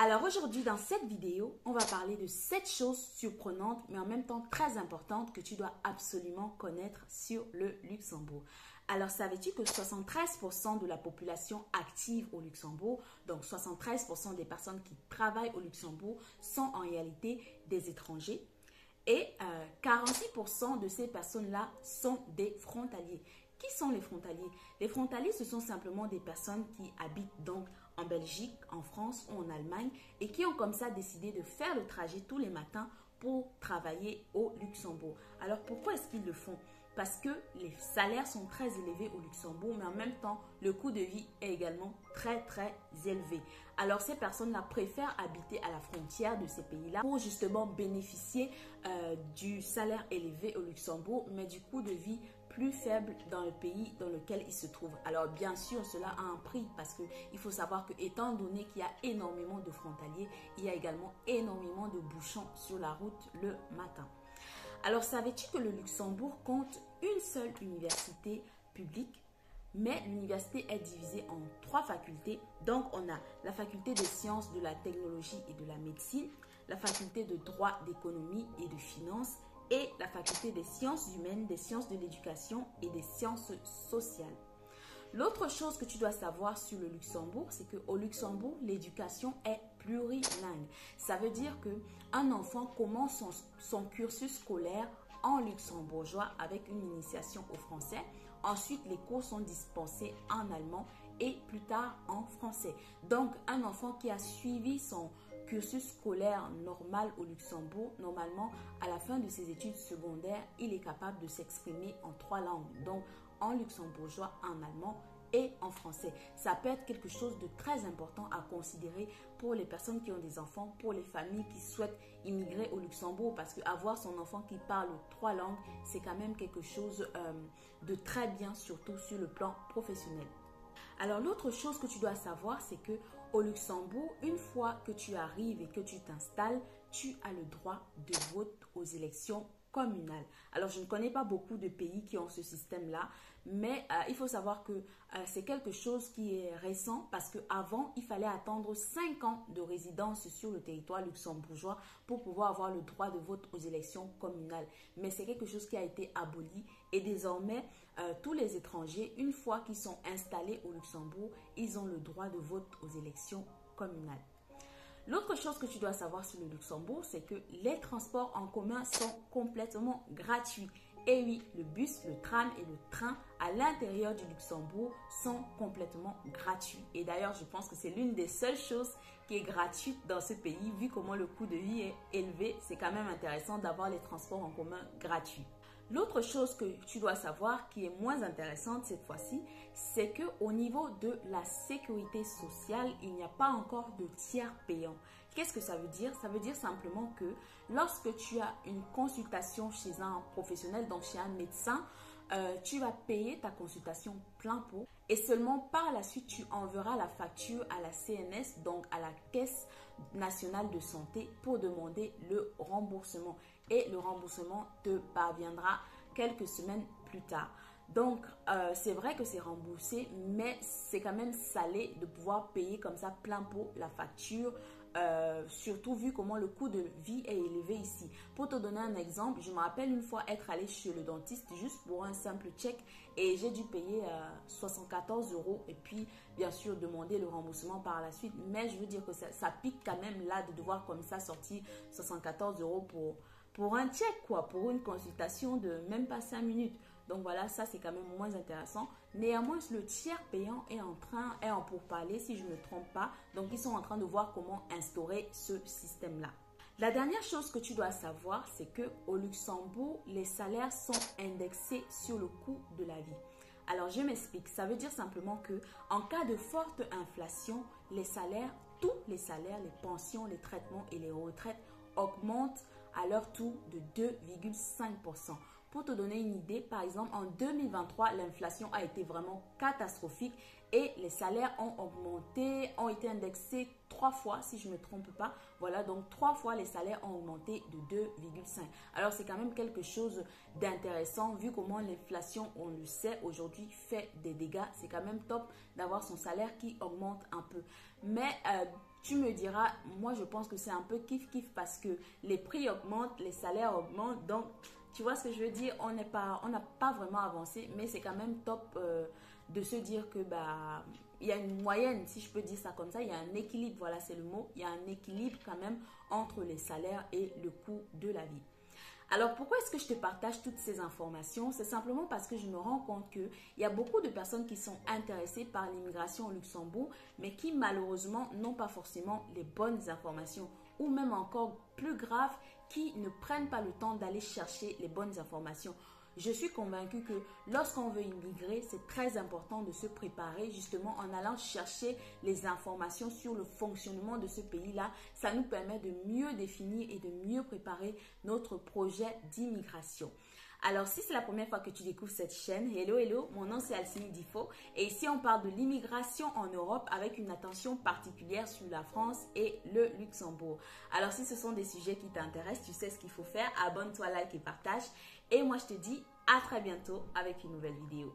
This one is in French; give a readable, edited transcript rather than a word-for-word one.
Alors aujourd'hui, dans cette vidéo, on va parler de 7 choses surprenantes, mais en même temps très importantes que tu dois absolument connaître sur le Luxembourg. Alors, savais-tu que 73% de la population active au Luxembourg, donc 73% des personnes qui travaillent au Luxembourg, sont en réalité des étrangers? Et 46% de ces personnes-là sont des frontaliers. Qui sont les frontaliers? Les frontaliers, ce sont simplement des personnes qui habitent donc en Belgique, en France ou en Allemagne et qui ont comme ça décidé de faire le trajet tous les matins pour travailler au Luxembourg. Alors pourquoi est-ce qu'ils le font? Parce que les salaires sont très élevés au Luxembourg, mais en même temps, le coût de vie est également très élevé. Alors ces personnes-là préfèrent habiter à la frontière de ces pays-là pour justement bénéficier du salaire élevé au Luxembourg, mais du coût de vie plus faible dans le pays dans lequel ils se trouvent. Alors bien sûr, cela a un prix parce qu'il faut savoir que étant donné qu'il y a énormément de frontaliers, il y a également énormément de bouchons sur la route le matin. Alors, savais-tu que le Luxembourg compte une seule université publique, mais l'université est divisée en 3 facultés. Donc, on a la faculté des sciences, de la technologie et de la médecine, la faculté de droit, d'économie et de finance et la faculté des sciences humaines, des sciences de l'éducation et des sciences sociales. L'autre chose que tu dois savoir sur le Luxembourg, c'est qu'au Luxembourg, l'éducation est plurilingue. Ça veut dire qu'un enfant commence son cursus scolaire en luxembourgeois avec une initiation au français. Ensuite, les cours sont dispensés en allemand et plus tard en français. Donc, un enfant qui a suivi son cursus scolaire normal au Luxembourg, normalement, à la fin de ses études secondaires, il est capable de s'exprimer en 3 langues. Donc, en luxembourgeois, en allemand et en français. Ça peut être quelque chose de très important à considérer pour les personnes qui ont des enfants, pour les familles qui souhaitent immigrer au Luxembourg, parce qu'avoir son enfant qui parle 3 langues, c'est quand même quelque chose de très bien, surtout sur le plan professionnel. Alors l'autre chose que tu dois savoir, c'est que au Luxembourg, une fois que tu arrives et que tu t'installes, tu as le droit de vote aux élections communales. Alors je ne connais pas beaucoup de pays qui ont ce système-là, mais il faut savoir que c'est quelque chose qui est récent parce qu'avant, il fallait attendre 5 ans de résidence sur le territoire luxembourgeois pour pouvoir avoir le droit de vote aux élections communales. Mais c'est quelque chose qui a été aboli et désormais, tous les étrangers, une fois qu'ils sont installés au Luxembourg, ils ont le droit de vote aux élections communales. L'autre chose que tu dois savoir sur le Luxembourg, c'est que les transports en commun sont complètement gratuits. Et oui, le bus, le tram et le train à l'intérieur du Luxembourg sont complètement gratuits. Et d'ailleurs, je pense que c'est l'une des seules choses qui est gratuite dans ce pays. Vu comment le coût de vie est élevé, c'est quand même intéressant d'avoir les transports en commun gratuits. L'autre chose que tu dois savoir qui est moins intéressante cette fois-ci, c'est qu'au niveau de la sécurité sociale, il n'y a pas encore de tiers payant. Qu'est-ce que ça veut dire? Ça veut dire simplement que lorsque tu as une consultation chez un professionnel, donc chez un médecin, tu vas payer ta consultation plein pot et seulement par la suite, tu enverras la facture à la CNS, donc à la Caisse nationale de santé pour demander le remboursement. Et le remboursement te parviendra quelques semaines plus tard. Donc, c'est vrai que c'est remboursé, mais c'est quand même salé de pouvoir payer comme ça plein pot la facture, surtout vu comment le coût de vie est élevé ici. Pour te donner un exemple, je me rappelle une fois être allée chez le dentiste juste pour un simple check et j'ai dû payer 74 € et puis bien sûr demander le remboursement par la suite. Mais je veux dire que ça pique quand même là de devoir comme ça sortir 74 € pour un check, quoi, pour une consultation de même pas 5 minutes. Donc voilà, ça c'est quand même moins intéressant. Néanmoins, le tiers payant est en pourparlers, si je ne me trompe pas. Donc ils sont en train de voir comment instaurer ce système-là. La dernière chose que tu dois savoir, c'est qu'au Luxembourg, les salaires sont indexés sur le coût de la vie. Alors je m'explique, ça veut dire simplement que en cas de forte inflation, les salaires, tous les salaires, les pensions, les traitements et les retraites augmentent à leur tour de 2,5%. Pour te donner une idée, par exemple, en 2023, l'inflation a été vraiment catastrophique et les salaires ont augmenté, ont été indexés 3 fois, si je ne me trompe pas. Voilà, donc 3 fois les salaires ont augmenté de 2,5. Alors, c'est quand même quelque chose d'intéressant vu comment l'inflation, on le sait, aujourd'hui fait des dégâts. C'est quand même top d'avoir son salaire qui augmente un peu. Mais tu me diras, moi je pense que c'est un peu kiff-kiff parce que les prix augmentent, les salaires augmentent. Donc, tu vois ce que je veux dire? On n'a pas vraiment avancé, mais c'est quand même top de se dire que bah, il y a une moyenne, si je peux dire ça comme ça, il y a un équilibre, voilà c'est le mot, il y a un équilibre quand même entre les salaires et le coût de la vie. Alors, pourquoi est-ce que je te partage toutes ces informations? C'est simplement parce que je me rends compte qu'il y a beaucoup de personnes qui sont intéressées par l'immigration au Luxembourg, mais qui malheureusement n'ont pas forcément les bonnes informations, ou même encore plus grave, qui ne prennent pas le temps d'aller chercher les bonnes informations. Je suis convaincue que lorsqu'on veut immigrer, c'est très important de se préparer justement en allant chercher les informations sur le fonctionnement de ce pays-là. Ça nous permet de mieux définir et de mieux préparer notre projet d'immigration. Alors, si c'est la première fois que tu découvres cette chaîne, hello, mon nom c'est Alcini Difo et ici on parle de l'immigration en Europe avec une attention particulière sur la France et le Luxembourg. Alors, si ce sont des sujets qui t'intéressent, tu sais ce qu'il faut faire, abonne-toi, like et partage. Et moi, je te dis à très bientôt avec une nouvelle vidéo.